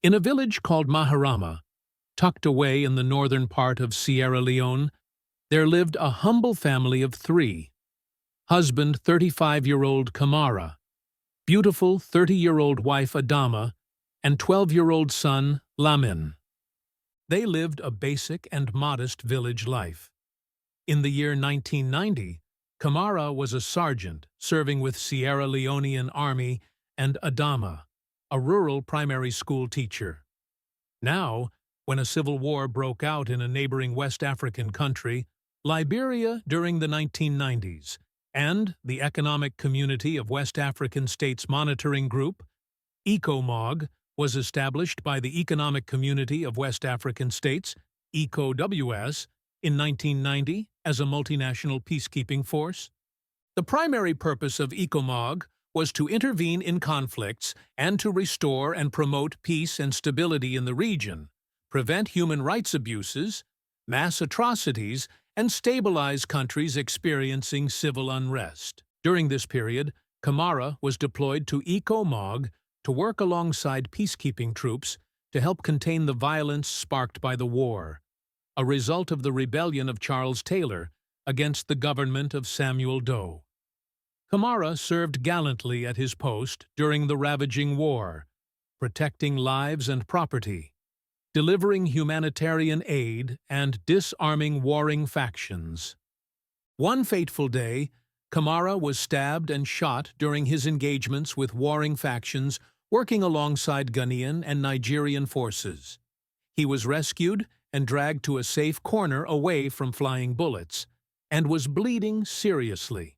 In a village called Maharama, tucked away in the northern part of Sierra Leone, there lived a humble family of three. Husband 35-year-old Kamara, beautiful 30-year-old wife Adama, and 12-year-old son Lamin. They lived a basic and modest village life. In the year 1990, Kamara was a sergeant serving with Sierra Leonean Army and Adama, a rural primary school teacher. Now, when a civil war broke out in a neighboring West African country, Liberia during the 1990s, and the Economic Community of West African States Monitoring Group, ECOMOG, was established by the Economic Community of West African States, ECOWS, in 1990 as a multinational peacekeeping force. The primary purpose of ECOMOG was to intervene in conflicts and to restore and promote peace and stability in the region, prevent human rights abuses, mass atrocities, and stabilize countries experiencing civil unrest. During this period, Kamara was deployed to ECOMOG to work alongside peacekeeping troops to help contain the violence sparked by the war, a result of the rebellion of Charles Taylor against the government of Samuel Doe. Kamara served gallantly at his post during the ravaging war, protecting lives and property, delivering humanitarian aid, and disarming warring factions. One fateful day, Kamara was stabbed and shot during his engagements with warring factions working alongside Ghanaian and Nigerian forces. He was rescued and dragged to a safe corner away from flying bullets, and was bleeding seriously.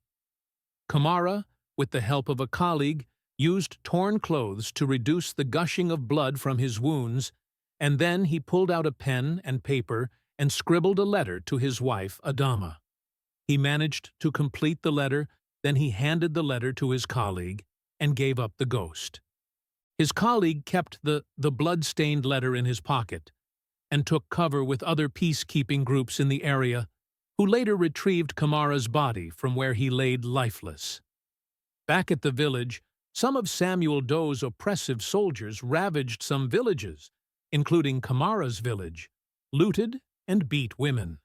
Kamara, with the help of a colleague, used torn clothes to reduce the gushing of blood from his wounds, and then he pulled out a pen and paper and scribbled a letter to his wife, Adama. He managed to complete the letter, then he handed the letter to his colleague and gave up the ghost. His colleague kept the blood-stained letter in his pocket and took cover with other peacekeeping groups in the area, who later retrieved Kamara's body from where he laid lifeless. Back at the village, some of Samuel Doe's oppressive soldiers ravaged some villages, including Kamara's village, looted and beat women.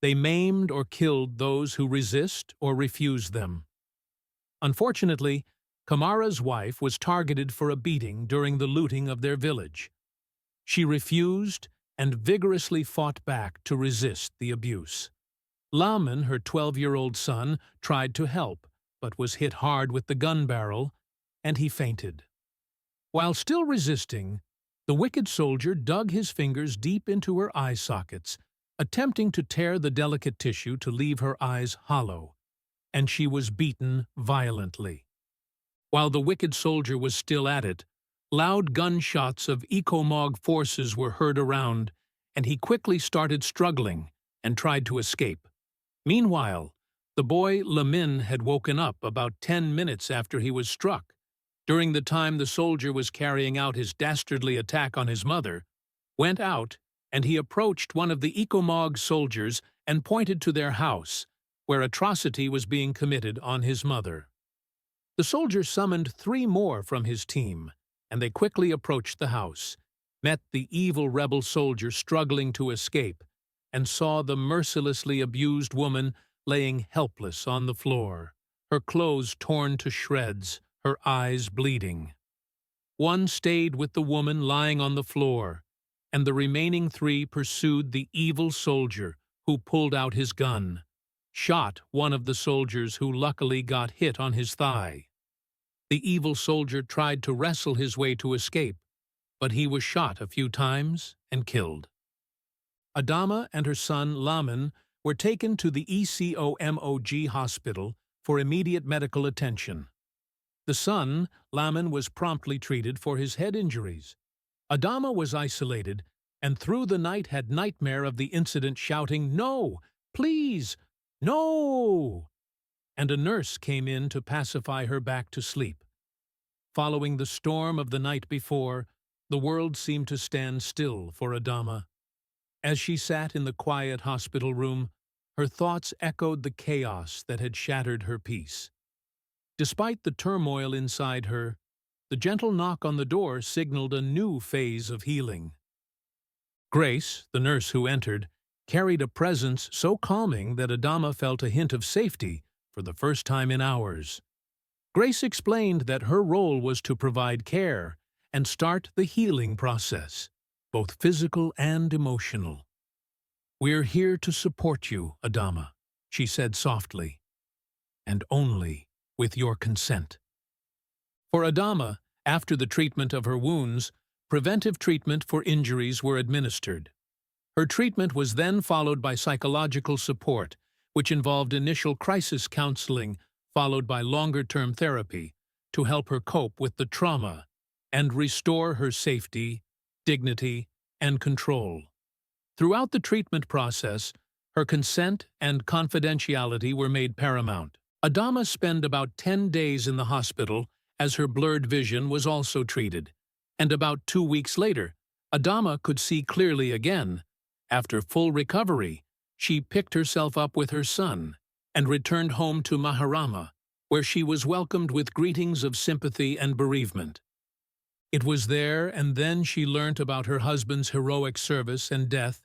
They maimed or killed those who resist or refuse them. Unfortunately, Kamara's wife was targeted for a beating during the looting of their village. She refused and vigorously fought back to resist the abuse. Lamin, her 12-year-old son, tried to help, but was hit hard with the gun barrel, and he fainted. While still resisting, the wicked soldier dug his fingers deep into her eye sockets, attempting to tear the delicate tissue to leave her eyes hollow, and she was beaten violently. While the wicked soldier was still at it, loud gunshots of ECOMOG forces were heard around, and he quickly started struggling and tried to escape. Meanwhile, the boy Lamin had woken up about 10 minutes after he was struck. During the time the soldier was carrying out his dastardly attack on his mother, went out, and he approached one of the ECOMOG soldiers and pointed to their house, where atrocity was being committed on his mother. The soldier summoned 3 more from his team, and they quickly approached the house, met the evil rebel soldier struggling to escape, and saw the mercilessly abused woman laying helpless on the floor, her clothes torn to shreds, her eyes bleeding. One stayed with the woman lying on the floor, and the remaining 3 pursued the evil soldier, who pulled out his gun, shot one of the soldiers who luckily got hit on his thigh. The evil soldier tried to wrestle his way to escape, but he was shot a few times and killed. Adama and her son Lamin were taken to the ECOMOG hospital for immediate medical attention. The son, Lamin, was promptly treated for his head injuries. Adama was isolated and through the night had nightmare of the incident, shouting, "No! Please! No!" And a nurse came in to pacify her back to sleep. Following the storm of the night before, the world seemed to stand still for Adama. As she sat in the quiet hospital room, her thoughts echoed the chaos that had shattered her peace. Despite the turmoil inside her, the gentle knock on the door signaled a new phase of healing. Grace, the nurse who entered, carried a presence so calming that Adama felt a hint of safety for the first time in hours. Grace explained that her role was to provide care and start the healing process, both physical and emotional. "We're here to support you, Adama," she said softly, "and only with your consent." For Adama, after the treatment of her wounds, preventive treatment for injuries were administered. Her treatment was then followed by psychological support, which involved initial crisis counseling followed by longer-term therapy to help her cope with the trauma and restore her safety, dignity, and control. Throughout the treatment process, her consent and confidentiality were made paramount. Adama spent about 10 days in the hospital as her blurred vision was also treated, and about 2 weeks later, Adama could see clearly again. After full recovery, she picked herself up with her son and returned home to Maharama, where she was welcomed with greetings of sympathy and bereavement. It was there and then she learnt about her husband's heroic service and death,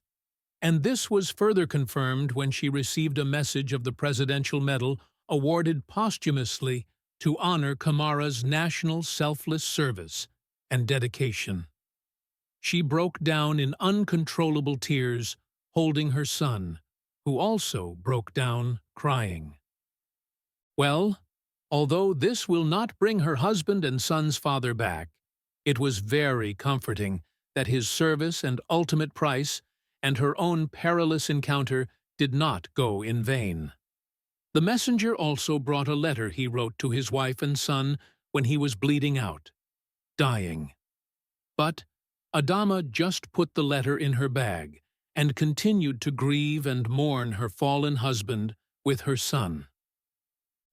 and this was further confirmed when she received a message of the Presidential Medal awarded posthumously to honor Kamara's national selfless service and dedication. She broke down in uncontrollable tears, holding her son, who also broke down, crying. Well, although this will not bring her husband and son's father back, it was very comforting that his service and ultimate price and her own perilous encounter did not go in vain. The messenger also brought a letter he wrote to his wife and son when he was bleeding out, dying. But Adama just put the letter in her bag and continued to grieve and mourn her fallen husband with her son.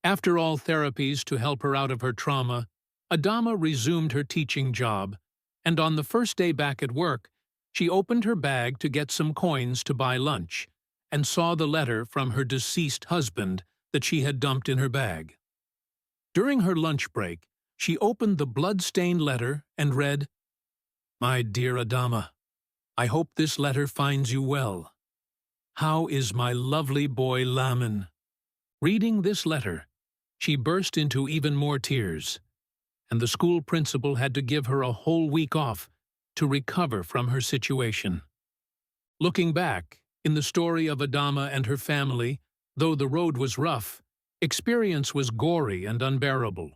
After all therapies to help her out of her trauma, Adama resumed her teaching job, and on the first day back at work, she opened her bag to get some coins to buy lunch and saw the letter from her deceased husband that she had dumped in her bag. During her lunch break, she opened the blood-stained letter and read, "My dear Adama, I hope this letter finds you well. How is my lovely boy Lamin?" Reading this letter, she burst into even more tears, and the school principal had to give her a whole week off to recover from her situation. Looking back, in the story of Adama and her family, though the road was rough, experience was gory and unbearable.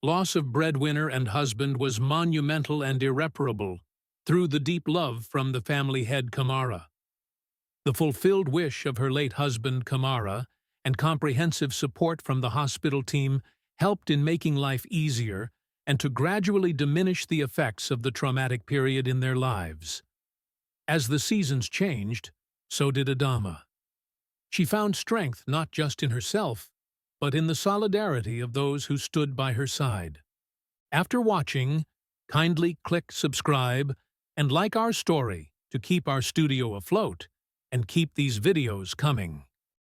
Loss of breadwinner and husband was monumental and irreparable through the deep love from the family head Kamara. The fulfilled wish of her late husband Kamara and comprehensive support from the hospital team helped in making life easier and to gradually diminish the effects of the traumatic period in their lives. As the seasons changed, so did Adama. She found strength not just in herself, but in the solidarity of those who stood by her side. After watching, kindly click subscribe and like our story to keep our studio afloat and keep these videos coming.